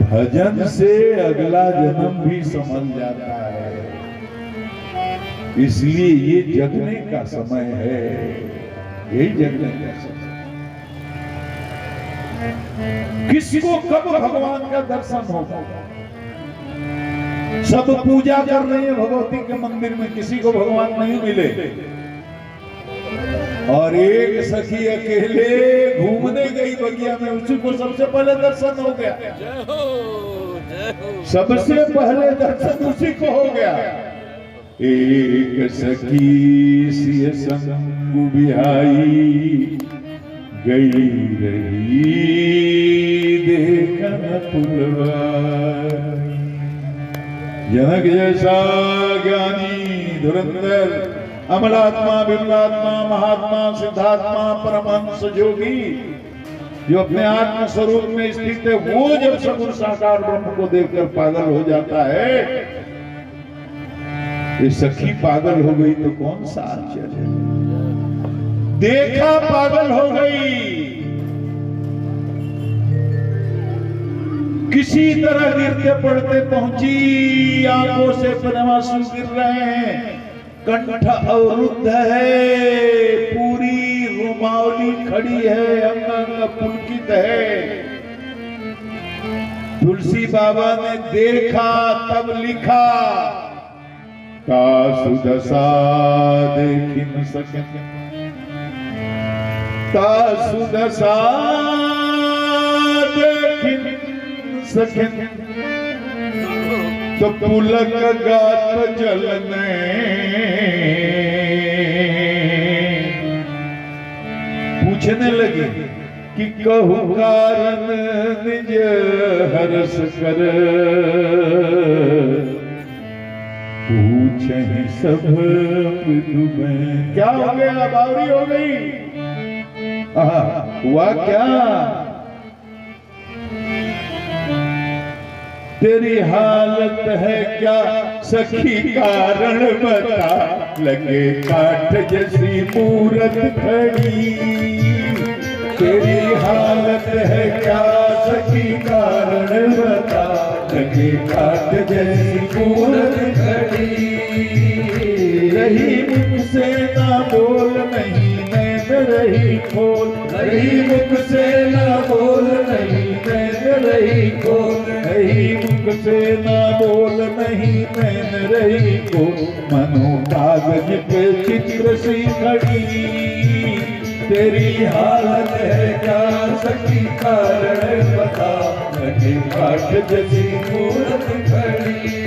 भजन से अगला जन्म भी संभल जाता है। इसलिए ये जगने का समय है, यही जगने का समय। किसको कब भगवान का दर्शन होगा? सब पूजा कर रहे हैं भगवती के मंदिर में, किसी को भगवान नहीं मिले। और एक सखी अकेले घूमने गई बगिया में, उसी को सबसे पहले दर्शन हो गया। सबसे पहले दर्शन उसी को हो गया। एक सखी सिय संग बिहाई गई रही देखन पुलवाई। जनक जैसा ज्ञानी धुरंधर अमलात्मा विमलात्मा महात्मा सिद्धात्मा परमहंस जोगी जो अपने आत्म स्वरूप में स्थित है, वो जब सगुण साकार ब्रह्म को देखकर पागल हो जाता है। ये सखी पागल हो गई तो कौन सा आश्चर्य। देखा पागल हो गई, किसी तरह गिरते पड़ते पहुंची, आंखों से पनवासु गिर रहे हैं, कंठ अवरुद्ध है, पूरी रुमावली खड़ी है, अंग पुलकित है। तुलसी बाबा ने देखा तब लिखा, तासु दशा देखी न सके, तासु दशा देखी न सके, तो पुलक गात जलने पूछने लगे कि कहु कारण निज हर्ष कर, पूछे सब विदु में। क्या हो गया? बावरी हो गई। हुआ क्या? तेरी हालत है क्या सखी कारण बता, लगे काठ जैसी मूरत खड़ी। तेरी हालत है क्या सखी कारण बता, लगे काठ जैसी मूरत खड़ी। रही मुख से ना बोल नहीं नैन रही खोल, रही मुख से ना बोल नहीं नैन रही खोल, रही मुख से ना बोल नहीं नैन रही खोल। मनो कागज पे चित्र सी खड़ी, तेरी हालत है क्या सखी कारण बता, लगे काठ जैसी मूरत खड़ी।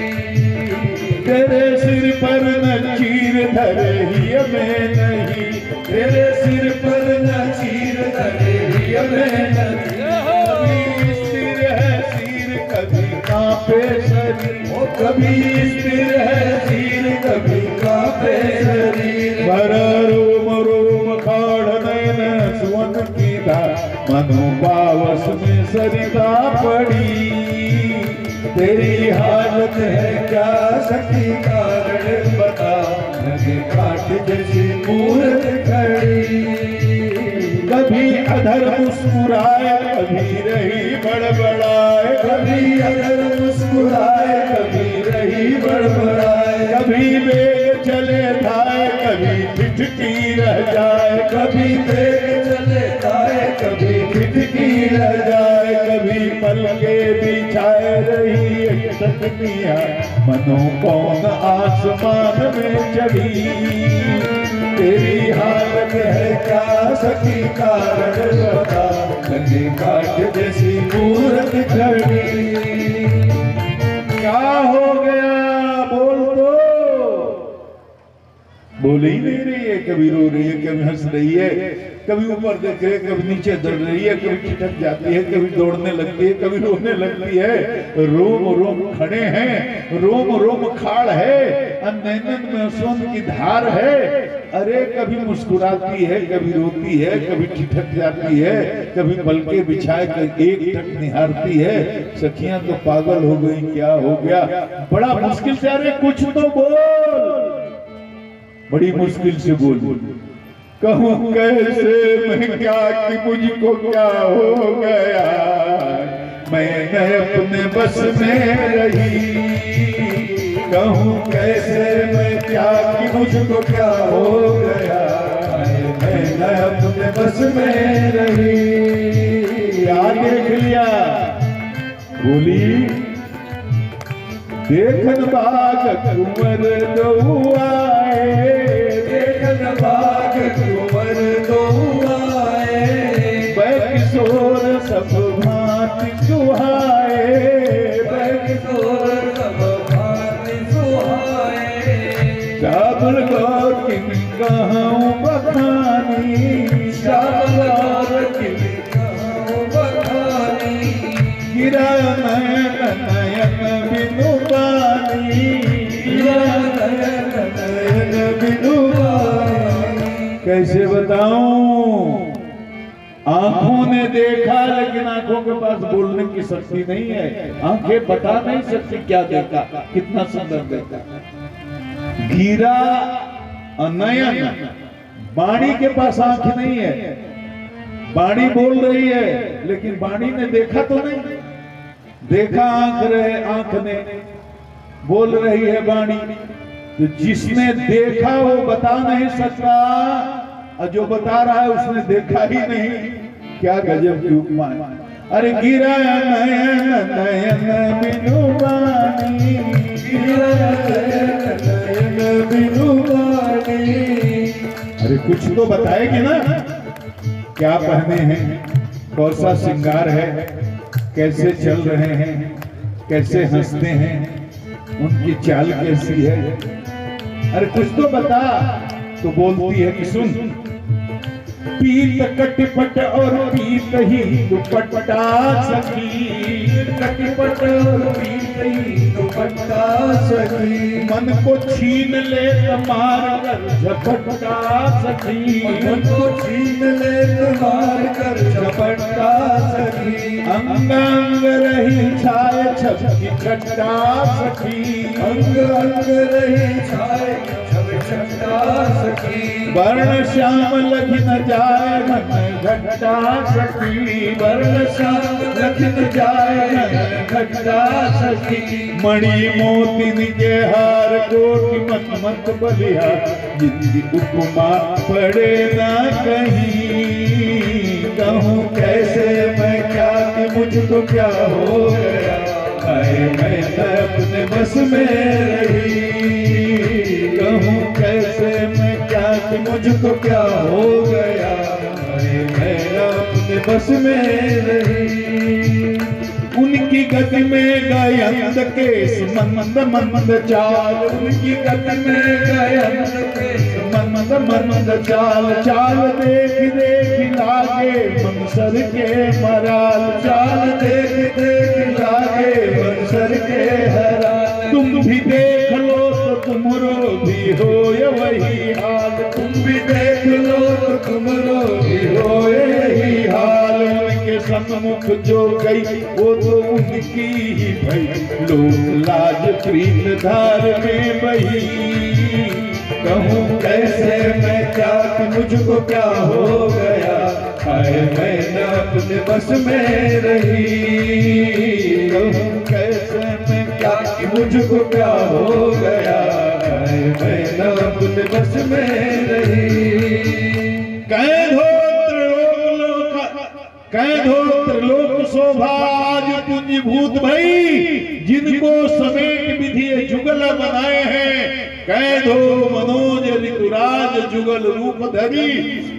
तेरे सिर पर न चीर धरे ही में नहीं, तेरे सिर पर न चीर धरे ही में नहीं। कभी स्थिर है सिर कभी कांपे शरीर, ओ कभी स्थिर है सिर कभी कांपे शरीर। भरा रोम रोम खाड़ नैन सुवन की धार, मनु पावस में सरिता पड़ी। तेरी हालत है क्या सखी कारण बता, लगे काठ जैसी मूरत खड़ी। कभी अधर मुस्कुराए कभी रही बड़बड़ाए, कभी अधर मुस्कुराए कभी रही बड़बड़ाए। कभी बेग चले धाए कभी ठिठकी रह जाए, कभी बेग चले धाए कभी ठिठकी रह जाए। कभी पलके बिछाए रही तकनिया, मनो कौन आसमान में चढ़ी। तेरी हालत है क्या सखी कारण बता, लगे काठ जैसी मूरत खड़ी। क्या हो गया? बोल दो। बोल ही नहीं रही है, कभी रो रही है, कभी हंस रही है, कभी ऊपर देख रही है, कभी नीचे दौड़ रही है, कभी ठिठक जाती है, कभी दौड़ने लगती है, कभी रोने लगती है। रोम रोम खड़े हैं, रोम रोम खाड़ है, नैनन में सोन की धार है। अरे कभी मुस्कुराती है, कभी रोती है, कभी ठिठक जाती है, कभी पलके बिछाए कर एक टक निहारती है। सखियां तो पागल हो गई, क्या हो गया? बड़ा मुश्किल से, अरे कुछ तो बोल, बड़ी मुश्किल से बोल। कहूँ कैसे मैं क्या कि मुझको क्या हो गया, मैं न अपने बस में रही। कहूँ कैसे मैं क्या कि मुझको क्या हो गया, मैं न अपने बस में रही। क्या देख लिया, बोली देखन बाग कुंवर दो आए, देखन बाग कुंवर दो आए, किशोर सब भांति सुहाए, किशोर सब भांति सुहाए। श्यामल गौर किन कहूँ बखानी, श्यामल गौर किन कहूँ बखानी। गिरा नयन नयन बिनु पानी, गिरा नयन नयन बिनु पानी। कैसे बताऊं, आंखों ने देखा लेकिन आंखों के पास बोलने की शक्ति नहीं है। आंखें बता नहीं सकती क्या देखा, कितना सुंदर देखा। गिरा नयन, वाणी के पास आंख नहीं है, वाणी बोल रही है लेकिन वाणी ने देखा तो नहीं। देखा आंख ने, बोल रही है वाणी। तो जिसने देखा वो बता नहीं सकता, और जो बता रहा है उसने देखा ही नहीं। क्या गजब की उपमा है। अरे गिरा नयन नयन बिनु पानी, गिरा नयन नयन बिनु पानी। अरे कुछ तो बताएगी ना, क्या पहने हैं, कौन सा श्रृंगार है, कैसे चल रहे हैं, कैसे हंसते हैं, उनकी चाल कैसी है। अरे कुछ तो बता। तो बोलती है कि सुन, पीत कटिपट और पीत ही दुपट्टा सखी, कटिपट और पीत ही दुपट्टा सखी। मन को छीन ले मार कर झपट्टा सखी, मन को छीन ले मार कर झपट्टा सखी। अंग अंग रही छाए छपकी छट्टा सखी, अंग अंग रही छाए छट्टा सखी। वर्ण श्याम लखि न जाए मन घट्टा सखी, वर्ण श्याम लखि न जाए मन घट्टा सखी। मणि मोती के हार कोटि मत मत बलिया, जिनकी उपमा पड़े ना कहीं। कहूँ कैसे मैं क्या कि मुझको क्या हो गया, मैं अपने बस में रही। कहूँ कैसे मैं क्या कि मुझको क्या हो गया, मैं अपने बस में रही। उनकी गति में गयंत केस मंद मंद चाल, उनकी गति में गयंत केस मंद मंद चाल। चाल देख देख लागे मनसर के मराल, चाल देख देख लागे मनसर के हराल। तुम भी देख लो तो तुमरो भी हो वही हाल, तुम भी देख लो तो तुमरो भी हो यही हाल। उनके सन्मुख जो गई वो तो उनकी ही भई, लोक लाज प्रीत धार में बही। कहूँ कैसे मैं क्या कि मुझको क्या हो गया, मैं न अपने बस में रही। कहूँ कैसे मैं क्या कि मुझको क्या हो गया, मैं न अपने बस में रही। कैधो त्रिलोक शोभा आज पुंजीभूत भई, जिनको समेट विधि जुगल बनाए हैं। कैधो मनोज ऋतुराज जुगल रूप धरी,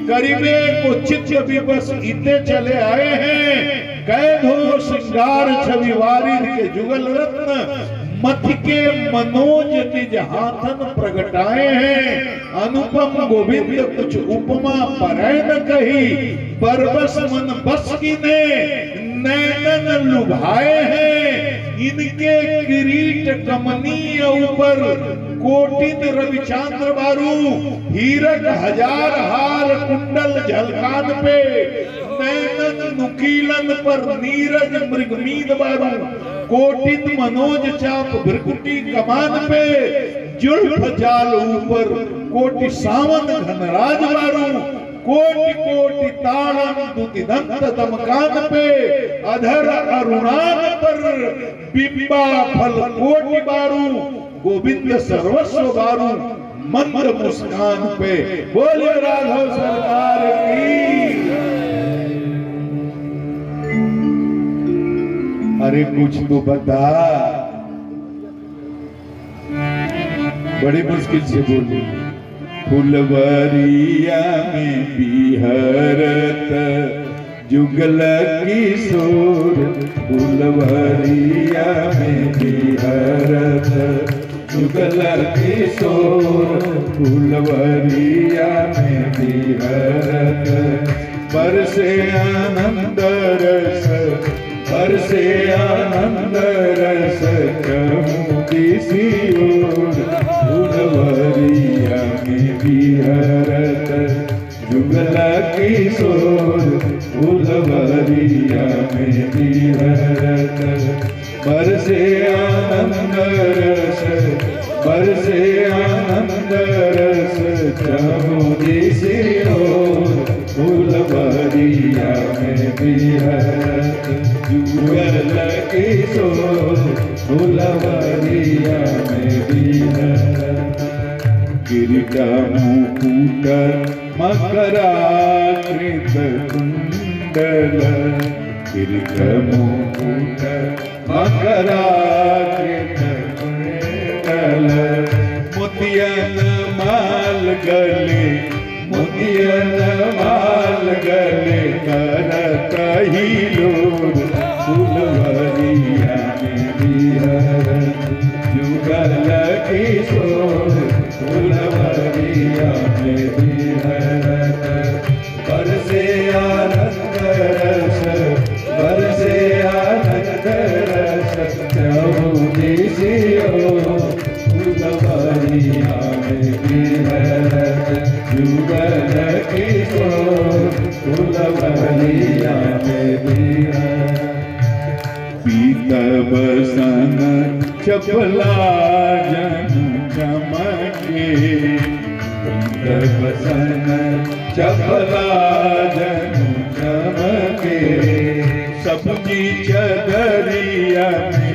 करीबे को चित्त विवश इते चले आए हैं। कैधो श्रृंगार छवि वारिद के जुगल रत्न, मथ के मनोज निज हाथन प्रगटाए हैं। अनुपम गोविंद कुछ उपमा परय न कही, बरबस मन बस की ने नैनन लुभाए हैं। इनके किरीट कमनीय ऊपर कोटिन रविचांद्र बारू, हीरक हजार हार कुंडल झलकान पे। नैनन नुकीलन पर नीरज मृगमीद बारू, कोटिन मनोज चाप भ्रकुटी कमान पे। जुल्फ जाल ऊपर कोटि सावन घनराज बारू, कोटि कोटि ताड़न दुति दंत तमकान पे अधर अरुणान पर बिंबा फल कोटि बारू गोविंद सर्वस्व बारू मंद मुस्कान पे। बोले राघव सरकार की। अरे कुछ तो बता, बड़ी मुश्किल से बोली। फुलवरिया में बिहरत जुगल किशोर, फुलवरिया में बिहरत जुगल किशोर, फुलवरिया में बिहरत बरसे आनंद रस, बरसे आनंद रस कमुदी सी ओर, फुलवरिया में बिहरत जुगल किशोर, फुलवरिया में बिहरत बरसे आनंद रस, बरसे आनंद रस कमुदी सी ओर, फुलवरिया में बिहरत जुगल किशोर, फुलवरिया में बिहरत किरीट मुकुट मकराकृत कुंडल, किरीट मुकुट मकराकृत कुंडल मोतियन माल गले, मोतियन माल गले करत हिलोर, फुलवरिया में बिहरत जुगल किशोर, फुलवरिया में बिहरत बरसे आनंद रस, बरसे आनंद रस कमुदी सी ओर, फुलवरिया में बिहरत जुगल किशोर, फुलवरिया में बिहरत पीतबसन चपला जन चमके, पीतबसन चपला जन चमके सब्जी चदरिया में,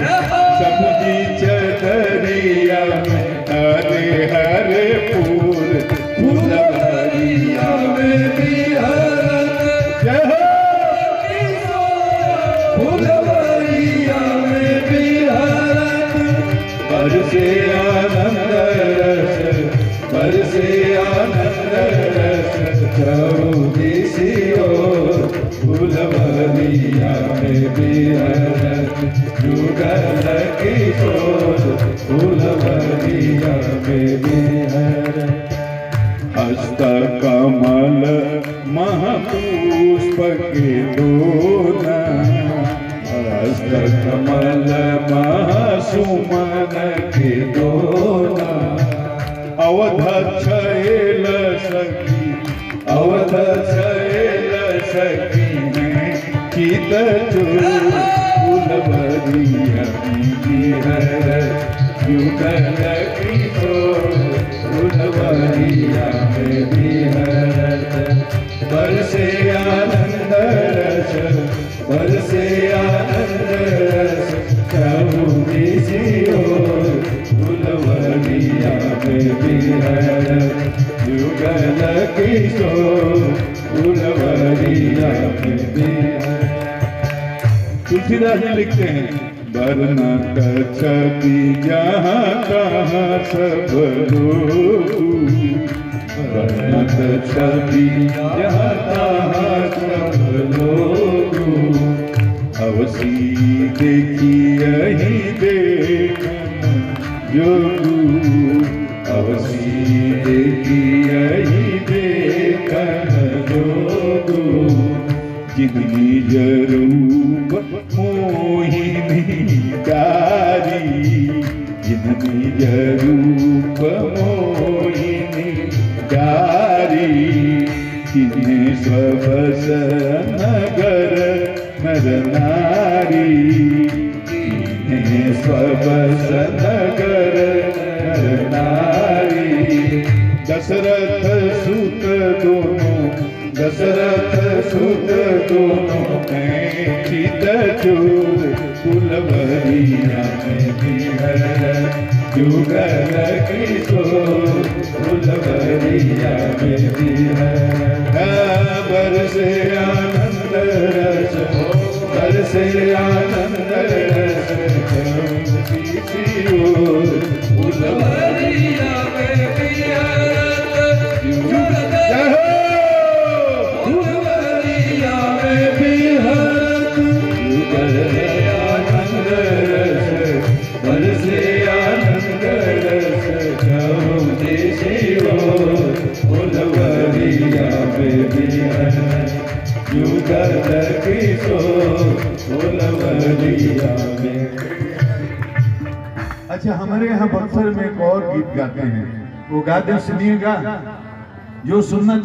सब्जी चदरिया में हरे हरे फूल, फुलवरिया में बिहरत जय हो, फुलवरिया में बिहरत बरसे आनंद रस, बरसे आनंद रस कमुदी सी ओर, फुलवरिया में बिहरत जुगल किशोर, फुलवरिया में बिहरत हस्त कमल महपुष्प के दोना, हस्त कमल महासुमन के दोना अवध छैल सखी, अवध छैल सखी में चित चोर, फुलवरिया में बिहरत जुगल किशोर, फुलवरिया में बिहरत बरसे आनंद रस, बरसे आनंद रस कमुदी सी ओर, फुलवरिया में बिहरत जुगल किशोर, फुलवरिया में बिहरत। तुलसीदास जी लिखते हैं वरना छवि जहाँ कहाँ सब लोग, वरना छवि जहाँ कहाँ सब लोग, अवसी देखी यही देखन जोगू, अवसी देखी यही देखन जोगू, जितनी जरूर मोहिनी डारी, जितनी जरूर मोहिनी डारी, जिन्हें स्वबस नगर नर नारी, जिन्हें स्वबस नगर नर नारी, दशरथ सुत दोनों छूर फुलवरिया में बिहर जुगल किशोर फुलवरिया में बिहर बरसे आनंद रस बरसे आनंद रस फुलवरिया में अच्छा, हमारे यहाँ बक्सर में एक और गीत गाते हैं, वो गाते सुनिएगा, जो सुनना